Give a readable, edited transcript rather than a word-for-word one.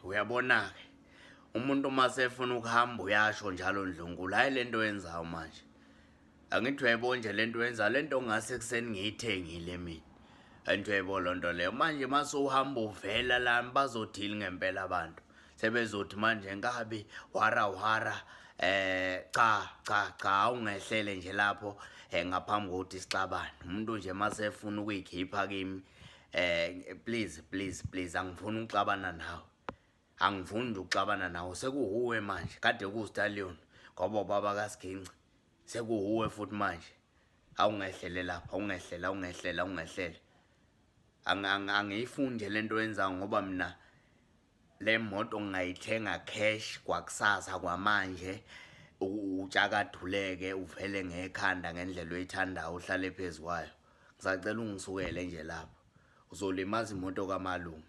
uyabona-ke umuntu masefuna ukuhamba uyasho njalo Ndlunkulu, hayi lento oyenzayo manje. Angithi uyayibona nje lento oyenzayo, lento ngase kuseni ngiyithengile mina. Angithi uyayibona loo nto leyo. Manje mase uhamba uvela lana bazothini ngempela abantu. Sebezothi manje Nkabi wara cha awungehlele nje lapho ngaphambi kokuthi sixabane. Umuntu nje masefuna ukuyikhipha kimi please angifuni ukuxabana nawe. Angifuni nje ukuxabana nawe, sekuhuwe manje, kade kuStallion ngoba baba kaSiginci. Sekuhuwe futhi manje. Awungehlele lapha, awungehlela. Angiyifuni nje lento oyenzayo ngoba mina le moto ngingayithenga cash kwakusasa kwamanje. Utshakaduleke uvele ngekhanda ngendlela oyithandayo uhlale phezukwayo. Ngisacela ungisukele nje lapha. Uzolimaza imoto kaMalume.